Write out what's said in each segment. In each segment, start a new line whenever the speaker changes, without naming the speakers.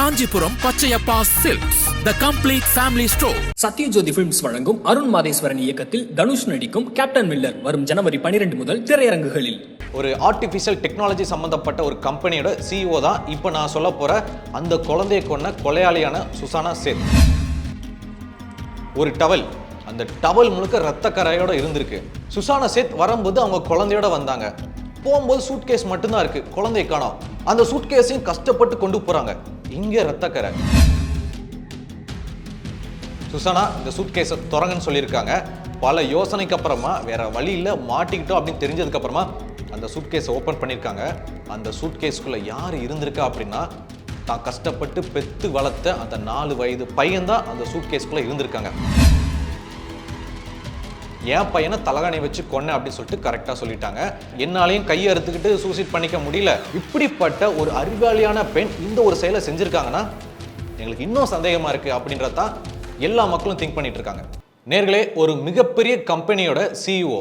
Kanchipuram Pachaiyappa silks the complete family store.
Sathya Jyothi films வழங்கும் அருண் மாதேஸ்வரன் இயக்கத்தில் தனுஷ் நடிக்கும் கேப்டன் மில்லர் வரும் ஜனவரி 12 முதல் திரையரங்குகளில்.
ஒரு ஆர்டிஃபிஷியல் டெக்னாலஜி சம்பந்தப்பட்ட ஒரு கம்பெனியோட சிஇஓ தான் இப்போ நான் சொல்ல போற அந்த குழந்தையை கொன்ன கொலையாளியான சுசானா சேத். ஒரு டவல், அந்த டவல் முழுக்க ரத்த கரையோட இருந்திருக்கு. சுசானா சேத் வரும்போது அவங்க குழந்தையோட வந்தாங்க. போகும்போது சூட்கேஸ் மட்டும்தான் இருக்கு, குழந்தையை காணோம். அந்த சூட்கேஸையும் கஷ்டப்பட்டு கொண்டு போறாங்க. இங்கே ரத்தக்கரை. சுசானா இந்த சூட்கேஸை திறங்கன்னு சொல்லியிருக்காங்க. பல யோசனைக்கு அப்புறமா வேற வழியில் மாட்டிக்கிட்டோம் அப்படின்னு தெரிஞ்சதுக்கு அப்புறமா அந்த சூட்கேஸை ஓப்பன் பண்ணியிருக்காங்க. அந்த சூட்கேஸ்குள்ள யார் இருந்திருக்கா அப்படின்னா தான் கஷ்டப்பட்டு பெத்து வளர்த்த அந்த 4 வயது பையன்தான் அந்த சூட்கேஸ்குள்ள இருந்திருக்காங்க. என் பையனை தலகாணி வச்சு கொன்னேன் அப்படின்னு சொல்லிட்டு கரெக்டாக சொல்லிட்டாங்க. என்னாலையும் கையை அறுத்துக்கிட்டு சூசைட் பண்ணிக்க முடியல. இப்படிப்பட்ட ஒரு அறிவாளியான பெண் இந்த ஒரு செயலை செஞ்சிருக்காங்கன்னா எங்களுக்கு இன்னும் சந்தேகமா இருக்கு அப்படின்றதான் எல்லா மக்களும் திங்க் பண்ணிட்டு இருக்காங்க. நேர்களே, ஒரு மிகப்பெரிய கம்பெனியோட சிஇஓ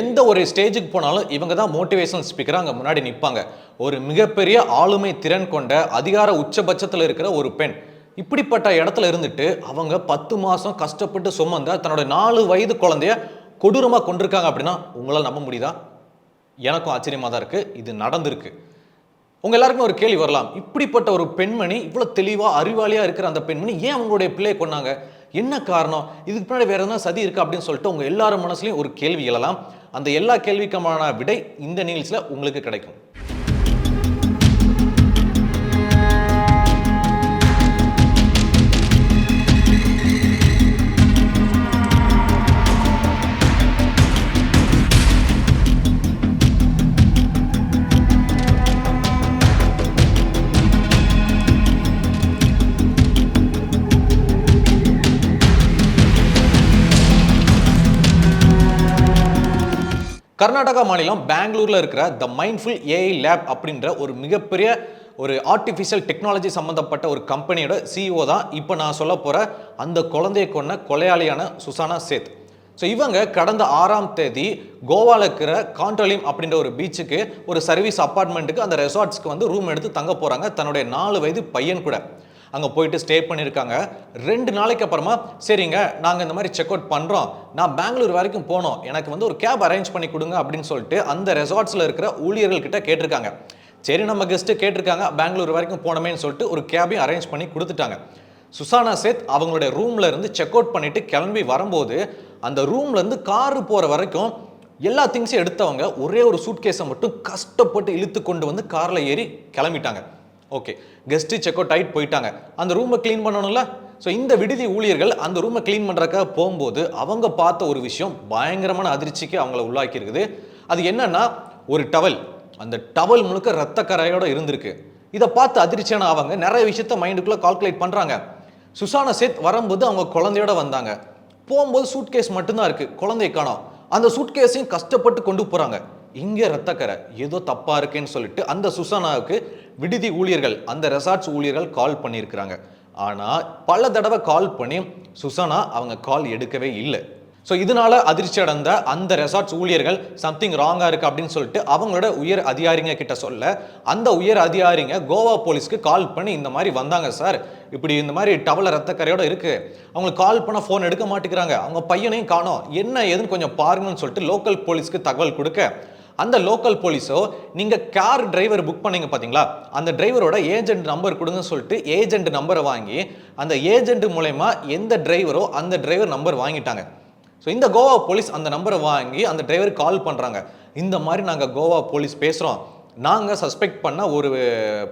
எந்த ஒரு ஸ்டேஜுக்கு போனாலும் இவங்க தான் மோட்டிவேஷனல் ஸ்பீக்கராக அங்கே முன்னாடி நிற்பாங்க. ஒரு மிகப்பெரிய ஆளுமை திறன் கொண்ட அதிகார உச்சபட்சத்தில் இருக்கிற ஒரு பெண் இப்படிப்பட்ட இடத்துல இருந்துட்டு அவங்க 10 மாசம் கஷ்டப்பட்டு சுமந்த தன்னோட 4 வயது குழந்தைய கொடூரமாக கொண்டிருக்காங்க அப்படின்னா உங்களால் நம்ப முடியுதா? எனக்கும் ஆச்சரியமாக தான் இருக்கு. இது நடந்திருக்கு. உங்க எல்லாருக்கும் ஒரு கேள்வி வரலாம், இப்படிப்பட்ட ஒரு பெண்மணி, இவ்வளோ தெளிவாக அறிவாளியாக இருக்கிற அந்த பெண்மணி ஏன் அவங்களுடைய பிள்ளையை கொன்னாங்க? என்ன காரணம்? இதுக்கு பின்னாடி வேற எதனா சதி இருக்கா அப்படின்னு சொல்லிட்டு உங்க எல்லாரும் மனசுலையும் ஒரு கேள்வி எழலாம். அந்த எல்லா கேள்விக்குமான விடை இந்த நிகழ்ச்சியில் உங்களுக்கு கிடைக்கும். கர்நாடகா மாநிலம் பெங்களூர்ல இருக்கிற த மைண்ட்ஃபுல் ஏஐ லேப் அப்படின்ற ஒரு மிகப்பெரிய ஒரு ஆர்டிஃபிஷியல் டெக்னாலஜி சம்பந்தப்பட்ட ஒரு கம்பெனியோட சிஇஓ தான் இப்போ நான் சொல்ல போற அந்த குழந்தையை கொன்ன கொலையாளியான சுசானா சேத். ஸோ இவங்க கடந்த 6ஆம் தேதி கோவாவில் இருக்கிற காண்டோலிம் அப்படின்ற ஒரு பீச்சுக்கு ஒரு சர்வீஸ் அப்பார்ட்மெண்ட்டுக்கு அந்த ரெசார்ட்ஸ்க்கு வந்து ரூம் எடுத்து தங்க போறாங்க. தன்னுடைய 4 வயது பையன் கூட அங்கே போயிட்டு ஸ்டே பண்ணியிருக்காங்க. 2 நாளைக்கு அப்புறமா சரிங்க நாங்கள் இந்த மாதிரி செக் அவுட் பண்ணுறோம், நான் பெங்களூர் வரைக்கும் போனோம், எனக்கு வந்து ஒரு கேப் அரேஞ்ச் பண்ணி கொடுங்க அப்படின்னு சொல்லிட்டு அந்த ரெசார்ட்ஸில் இருக்கிற ஊழியர்கள்கிட்ட கேட்டிருக்காங்க. சரி நம்ம கெஸ்ட்டு கேட்டிருக்காங்க, பெங்களூர் வரைக்கும் போனமேன்னு சொல்லிட்டு ஒரு கேபையும் அரேஞ்ச் பண்ணி கொடுத்துட்டாங்க. சுசானா சேத் அவங்களுடைய ரூம்ல இருந்து செக் அவுட் பண்ணிட்டு கிளம்பி வரும்போது அந்த ரூம்ல இருந்து காரு போகிற வரைக்கும் எல்லா திங்ஸையும் எடுத்தவங்க ஒரே ஒரு சூட்கேஸை மட்டும் கஷ்டப்பட்டு இழுத்து கொண்டு வந்து காரில் ஏறி கிளம்பிட்டாங்க. ஓகே, கெஸ்ட்டு செக் அவுட் ஆகிட்டு போயிட்டாங்க. அந்த ரூமை க்ளீன் பண்ணணும்ல. ஸோ இந்த விடுதி ஊழியர்கள் அந்த ரூமை க்ளீன் பண்ணுறக்காக போகும்போது அவங்க பார்த்த ஒரு விஷயம் பயங்கரமான அதிர்ச்சிக்கு அவங்கள உள்ளாக்கி இருக்குது. அது என்னன்னா, ஒரு டவல், அந்த டவல் முழுக்க ரத்த கரையோட இருந்திருக்கு. இதை பார்த்து அதிர்ச்சியான அவங்க நிறைய விஷயத்த மைண்டுக்குள்ளே கால்குலேட் பண்ணுறாங்க. சுசானா சேத் வரும்போது அவங்க குழந்தையோட வந்தாங்க. போகும்போது சூட்கேஸ் மட்டும்தான் இருக்கு, குழந்தையை காணோம். அந்த சூட்கேஸையும் கஷ்டப்பட்டு கொண்டு போகிறாங்க. இங்கே ரத்தக்கரை, ஏதோ தப்பா இருக்குன்னு சொல்லிட்டு அந்த சுசானாவுக்கு விடுதி ஊழியர்கள், அந்த ரெசார்ட்ஸ் ஊழியர்கள் கால் பண்ணியிருக்கிறாங்க. ஆனால் பல தடவை கால் பண்ணி சுசானா அவங்க கால் எடுக்கவே இல்லை. ஸோ இதனால அதிர்ச்சி அடைந்த அந்த ரெசார்ட்ஸ் ஊழியர்கள் சம்திங் ராங்காக இருக்கு அப்படின்னு சொல்லிட்டு அவங்களோட உயர் அதிகாரிங்க கிட்ட சொல்ல, அந்த உயர் அதிகாரிங்க கோவா போலீஸ்க்கு கால் பண்ணி இந்த மாதிரி வந்தாங்க சார், இப்படி இந்த மாதிரி டவல ரத்தக்கரையோட இருக்கு, அவங்களுக்கு கால் பண்ண ஃபோன் எடுக்க மாட்டேங்கிறாங்க, அவங்க பையனையும் காணோம், என்ன ஏதுன்னு கொஞ்சம் பாருங்கன்னு சொல்லிட்டு லோக்கல் போலீஸ்க்கு தகவல் கொடுக்க, அந்த லோக்கல் போலீஸோ நீங்கள் கார் டிரைவர் புக் பண்ணீங்க பார்த்தீங்களா, அந்த டிரைவரோட ஏஜென்ட் நம்பர் கொடுங்கன்னு சொல்லிட்டு ஏஜென்ட் நம்பரை வாங்கி அந்த ஏஜென்ட் மூலயமா எந்த டிரைவரோ அந்த டிரைவர் நம்பர் வாங்கிட்டாங்க. ஸோ இந்த கோவா போலீஸ் அந்த நம்பரை வாங்கி அந்த டிரைவருக்கு கால் பண்ணுறாங்க. இந்த மாதிரி நாங்கள் கோவா போலீஸ் பேசுகிறோம், நாங்கள் சஸ்பெக்ட் பண்ண ஒரு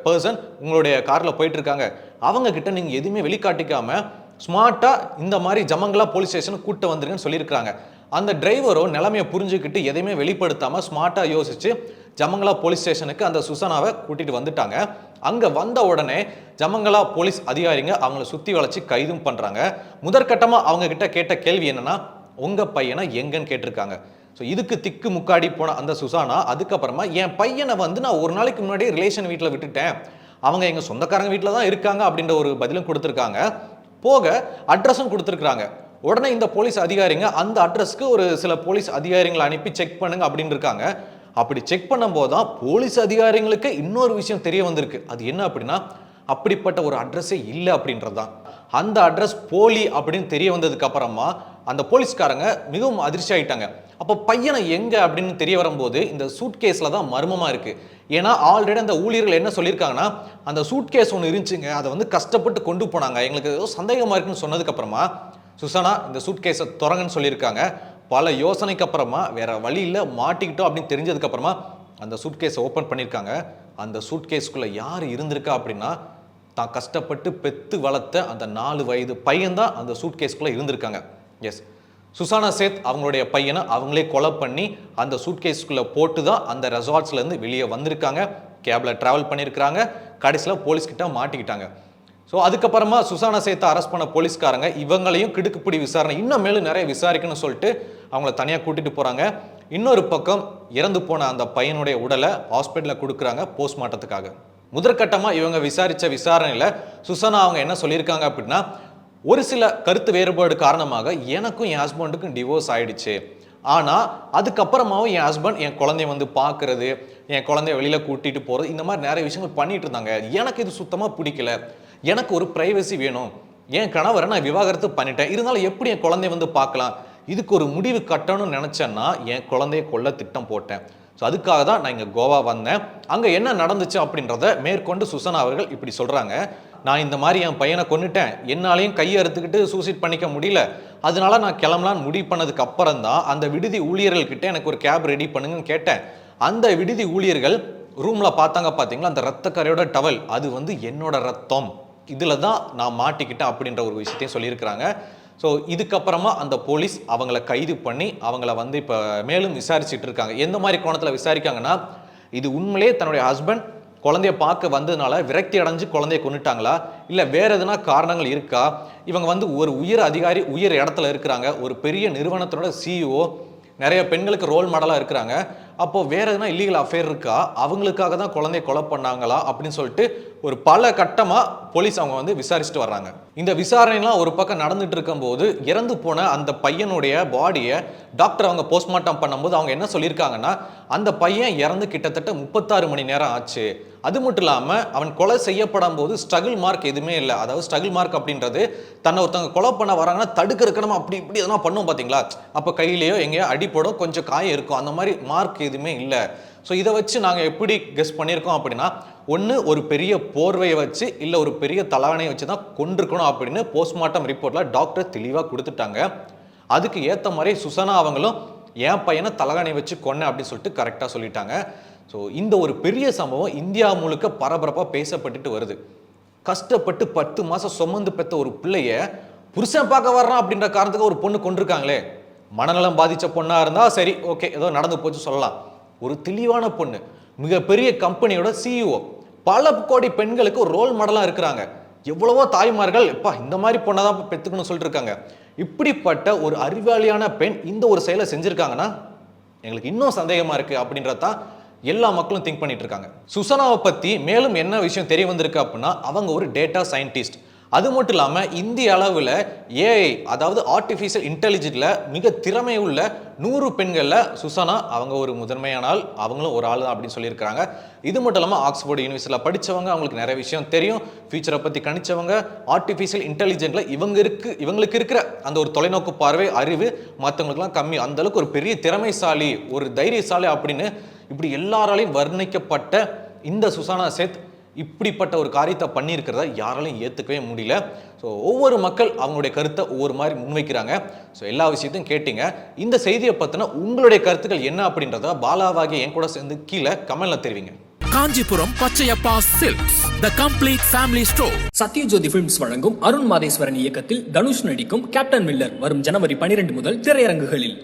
பர்சன் உங்களுடைய காரில் போயிட்டுருக்காங்க, அவங்கக்கிட்ட நீங்கள் எதுவுமே வெளிக்காட்டிக்காமல் ஸ்மார்ட்டாக இந்த மாதிரி ஜமங்களா போலீஸ் ஸ்டேஷனுக்கு கூப்பிட்டு வந்துருங்கன்னு சொல்லியிருக்கிறாங்க. அந்த டிரைவரோ நிலைமையை புரிஞ்சுக்கிட்டு எதையுமே வெளிப்படுத்தாமல் ஸ்மார்ட்டாக யோசிச்சு ஜமங்களா போலீஸ் ஸ்டேஷனுக்கு அந்த சுசானாவை கூட்டிகிட்டு வந்துட்டாங்க. அங்கே வந்த உடனே ஜமங்களா போலீஸ் அதிகாரிங்க அவங்கள சுற்றி வளைச்சி கைதும் பண்ணுறாங்க. முதற்கட்டமாக அவங்க கிட்ட கேட்ட கேள்வி என்னன்னா, உங்கள் பையனை எங்கன்னு கேட்டிருக்காங்க. ஸோ இதுக்கு திக்கு முக்காடி போன அந்த சுசானா அதுக்கப்புறமா என் பையனை வந்து நான் ஒரு நாளைக்கு முன்னாடியே ரிலேஷன் வீட்டில் விட்டுட்டேன், அவங்க எங்கள் சொந்தக்காரங்க வீட்டில் தான் இருக்காங்க அப்படின்ற ஒரு பதிலும் கொடுத்துருக்காங்க. போக அட்ரஸும் கொடுத்துருக்காங்க. உடனே இந்த போலீஸ் அதிகாரிங்க அந்த அட்ரஸ்க்கு ஒரு சில போலீஸ் அதிகாரிகளை அனுப்பி செக் பண்ணுங்க அப்படின்னு இருக்காங்க. அப்படி செக் பண்ணும்போது தான் போலீஸ் அதிகாரிகளுக்கு இன்னொரு விஷயம் தெரிய வந்திருக்கு. அது என்ன அப்படின்னா, அப்படிப்பட்ட ஒரு அட்ரஸே இல்லை அப்படின்றது தான். அந்த அட்ரஸ் போலி அப்படின்னு தெரிய வந்ததுக்கு அப்புறமா அந்த போலீஸ்காரங்க மிகவும் அதிர்ச்சி ஆயிட்டாங்க. அப்போ பையனை எங்க அப்படின்னு தெரிய வரும்போது இந்த சூட்கேஸ்ல தான் மர்மமா இருக்கு. ஏன்னா ஆல்ரெடி அந்த ஊழியர்கள் என்ன சொல்லியிருக்காங்கன்னா, அந்த சூட்கேஸ் ஒன்று இருந்துச்சுங்க, அதை வந்து கஷ்டப்பட்டு கொண்டு போனாங்க, எங்களுக்கு ஏதோ சந்தேகமா இருக்குன்னு சொன்னதுக்கு அப்புறமா சுசானா இந்த சூட்கேஸை திறங்கன்னு சொல்லியிருக்காங்க. பல யோசனைக்கு அப்புறமா வேற வழி இல்லை, மாட்டிக்கிட்டோம் அப்படின்னு தெரிஞ்சதுக்கு அப்புறமா அந்த சூட்கேஸை ஓப்பன் பண்ணியிருக்காங்க. அந்த சூட்கேஸ்க்குள்ள யார் இருந்திருக்கா அப்படின்னா, தான் கஷ்டப்பட்டு பெத்து வளர்த்த அந்த 4 வயது பையன்தான் அந்த சூட்கேஸ்க்குள்ள இருந்திருக்காங்க. எஸ், சுசானா சேத் அவங்களுடைய பையனை அவங்களே கொலை பண்ணி அந்த சூட்கேஸ்க்குள்ள போட்டு தான் அந்த ரெசார்ட்ஸ்ல இருந்து வெளியே வந்திருக்காங்க. கேப்ல டிராவல் பண்ணியிருக்காங்க. கடைசியில் போலீஸ்கிட்ட மாட்டிக்கிட்டாங்க. ஸோ அதுக்கப்புறமா சுசானா சேத்தை அரெஸ்ட் பண்ண போலீஸ்காரங்க இவங்களையும் கிடுக்குப்பிடி விசாரணை இன்னும் மேலும் நிறைய விசாரிக்கணும்னு சொல்லிட்டு அவங்கள தனியாக கூட்டிட்டு போறாங்க. இன்னொரு பக்கம் இறந்து போன அந்த பையனுடைய உடலை ஹாஸ்பிட்டலில் கொடுக்குறாங்க போஸ்ட்மார்ட்டத்துக்காக. முதற்கட்டமா இவங்க விசாரிச்ச விசாரணையில சுசானா அவங்க என்ன சொல்லியிருக்காங்க அப்படின்னா, ஒரு சில கருத்து வேறுபாடு காரணமாக எனக்கும் என் ஹஸ்பண்டுக்கும் டிவோர்ஸ் ஆயிடுச்சு. ஆனால் அதுக்கப்புறமாவும் என் ஹஸ்பண்ட் என் குழந்தைய வந்து பார்க்கறது, என் குழந்தைய வெளியில் கூட்டிகிட்டு போகிறது, இந்த மாதிரி நிறைய விஷயங்கள் பண்ணிட்டு இருந்தாங்க. எனக்கு இது சுத்தமாக பிடிக்கல. எனக்கு ஒரு ப்ரைவசி வேணும். என் கணவரை நான் விவாகரத்து பண்ணிட்டேன். இருந்தாலும் எப்படி என் குழந்தைய வந்து பார்க்கலாம்? இதுக்கு ஒரு முடிவு கட்டணும்னு நினச்சேன்னா என் குழந்தைய கொல்ல திட்டம் போட்டேன். ஸோ அதுக்காக தான் நான் இங்கே கோவா வந்தேன். அங்கே என்ன நடந்துச்சு அப்படின்றத மேற்கொண்டு சுசானா அவர்கள் இப்படி சொல்கிறாங்க. நான் இந்த மாதிரி என் பையனை கொன்னுட்டேன், என்னாலையும் கையை அறுத்துக்கிட்டு சூசைட் பண்ணிக்க முடியல, அதனால நான் கிளம்பலான்னு முடிவு பண்ணதுக்கு அப்புறம் தான் அந்த விடுதி ஊழியர்கள்கிட்ட எனக்கு ஒரு கேப் ரெடி பண்ணுங்கன்னு கேட்டேன். அந்த விடுதி ஊழியர்கள் ரூமில் பார்த்தாங்க, பார்த்தீங்களா அந்த ரத்தக்கரையோட டவல், அது வந்து என்னோட ரத்தம், இதில் தான் நான் மாட்டிக்கிட்டேன் அப்படின்ற ஒரு விஷயத்தையும் சொல்லியிருக்கிறாங்க. ஸோ இதுக்கப்புறமா அந்த போலீஸ் அவங்கள கைது பண்ணி அவங்கள வந்து இப்போ மேலும் விசாரிச்சுட்டு இருக்காங்க. எந்த மாதிரி கோணத்தில் விசாரிக்காங்கன்னா, இது உண்மையிலே தன்னுடைய ஹஸ்பண்ட் குழந்தைய பார்க்க வந்ததுனால விரக்தி அடைஞ்சு குழந்தைய கொண்டுட்டாங்களா, இல்லை வேற எதுனா காரணங்கள் இருக்கா, இவங்க வந்து ஒரு உயர் அதிகாரி உயர் இடத்துல இருக்கிறாங்க, ஒரு பெரிய நிறுவனத்தோட சிஇஓ, நிறைய பெண்களுக்கு ரோல் மாடலாக இருக்கிறாங்க, அப்போ வேற எதுனா இல்லீகல் அஃபேர் இருக்கா, அவங்களுக்காக தான் குழந்தைய கொலை பண்ணாங்களா அப்படின்னு சொல்லிட்டு ஒரு பல கட்டமாக போலீஸ் அவங்க வந்து விசாரிச்சுட்டு வர்றாங்க. இந்த விசாரணைலாம் ஒரு பக்கம் நடந்துட்டு இருக்கும்போது இறந்து போன அந்த பையனுடைய பாடியை டாக்டர் அவங்க போஸ்ட்மார்ட்டம் பண்ணும்போது அவங்க என்ன சொல்லியிருக்காங்கன்னா, அந்த பையன் இறந்து கிட்டத்தட்ட 36 மணி நேரம் ஆச்சு. அது மட்டும் இல்லாமல் அவன் கொலை செய்யப்படும் போது ஸ்ட்ரகிள் மார்க் எதுவுமே இல்லை. அதாவது ஸ்ட்ரகிள் மார்க் அப்படின்றது தன்னை ஒருத்தவங்க கொலை பண்ண வராங்கன்னா தடுக்கிறதுக்கு நம்ம அப்படி இப்படி எதனா பண்ணுவோம் பார்த்தீங்களா, அப்போ கையிலேயோ எங்கேயோ அடிப்படும், கொஞ்சம் காயம் இருக்கும், அந்த மாதிரி மார்க் எதுவுமே இல்லை. ஸோ இதை வச்சு நாங்கள் எப்படி கெஸ் பண்ணியிருக்கோம் அப்படின்னா, ஒன்று ஒரு பெரிய போர்வையை வச்சு இல்லை ஒரு பெரிய தலானையை வச்சு தான் கொண்டிருக்கணும் அப்படின்னு போஸ்ட்மார்ட்டம் ரிப்போர்ட்டில் டாக்டர் தெளிவாக கொடுத்துட்டாங்க. அதுக்கு ஏற்ற மாதிரி சுசானா அவங்களும் என் பையனை தலகாணி வச்சு கொன்னேன் அப்படின்னு சொல்லிட்டு கரெக்டாக சொல்லிட்டாங்க. ஸோ இந்த ஒரு பெரிய சம்பவம் இந்தியா முழுக்க பரபரப்பாக பேசப்பட்டுட்டு வருது. கஷ்டப்பட்டு 10 மாதம் சுமந்து பெற்ற ஒரு பிள்ளைய புருஷன் பார்க்க வர்றான் அப்படின்ற காரணத்துக்கு ஒரு பொண்ணு கொண்டிருக்காங்களே. மனநலம் பாதித்த பொண்ணாக இருந்தால் சரி, ஓகே, ஏதோ நடந்து போச்சு சொல்லலாம். ஒரு தெளிவான பொண்ணு, மிகப்பெரிய கம்பெனியோட சிஇஓ, பல கோடி பெண்களுக்கு ஒரு ரோல் மாடலாக இருக்கிறாங்க. எவ்வளவோ தாய்மார்கள் எப்பா இந்த மாதிரி பொண்ணை தான் பெற்றுக்கணும்னு சொல்லிட்டு இருக்காங்க. இப்படிப்பட்ட ஒரு அறிவாளியான பெண் இந்த ஒரு செயலை செஞ்சுருக்காங்கன்னா எங்களுக்கு இன்னும் சந்தேகமாக இருக்குது அப்படின்றதான் எல்லா மக்களும் திங்க் பண்ணிட்டு இருக்காங்க. சுசானாவை பற்றி மேலும் என்ன விஷயம் தெரிய வந்திருக்கு அப்படின்னா, அவங்க ஒரு டேட்டா சயின்டிஸ்ட். அது மட்டும் இல்லாமல் இந்திய அளவில் ஏஐ, அதாவது ஆர்டிஃபிஷியல் இன்டெலிஜென்ட்ல மிக திறமை உள்ள 100 பெண்களில் சுசானா அவங்க ஒரு முதன்மையான ஆள், அவங்களும் ஒரு ஆள் தான் அப்படின்னு சொல்லியிருக்காங்க. இது மட்டும் இல்லாமல் ஆக்ஸ்போர்ட் யூனிவர்சிட்டியில் படித்தவங்க, அவங்களுக்கு நிறைய விஷயம் தெரியும், ஃபியூச்சரை பற்றி கணிச்சவங்க. ஆர்டிஃபிஷியல் இன்டெலிஜென்ட்ல இவங்களுக்கு இருக்கிற அந்த ஒரு தொலைநோக்கு பார்வை அறிவு மற்றவங்களுக்குலாம் கம்மி, அந்தளவுக்கு ஒரு பெரிய திறமைசாலி, ஒரு தைரியசாலி அப்படின்னு இப்படி எல்லாராலையும் வர்ணிக்கப்பட்ட இந்த சுசானா சேத் இப்படிப்பட்ட ஒரு காரியத்தை பண்ணியிருக்கிறத யாராலையும் ஏற்றுக்கவே முடியல. ஸோ ஒவ்வொரு மக்கள் அவங்களுடைய கருத்தை ஒவ்வொரு மாதிரி முன்வைக்கிறாங்க. ஸோ எல்லா விஷயத்தையும் கேட்டீங்க. இந்த செய்தியை பற்றின உங்களுடைய கருத்துக்கள் என்ன அப்படின்றத பாலாவாகிய என் கூட சேர்ந்து கீழே கமெண்ட்ல தெரிவிங்க.
Kanchipuram Pachaiyappa silks, the complete family store.
Sathya Jyothi films வழங்கும் அருண் மாதேஸ்வரன் இயக்கத்தில் தனுஷ் நடிக்கும் கேப்டன் மில்லர் வரும் ஜனவரி 12 முதல் திரையரங்குகளில்.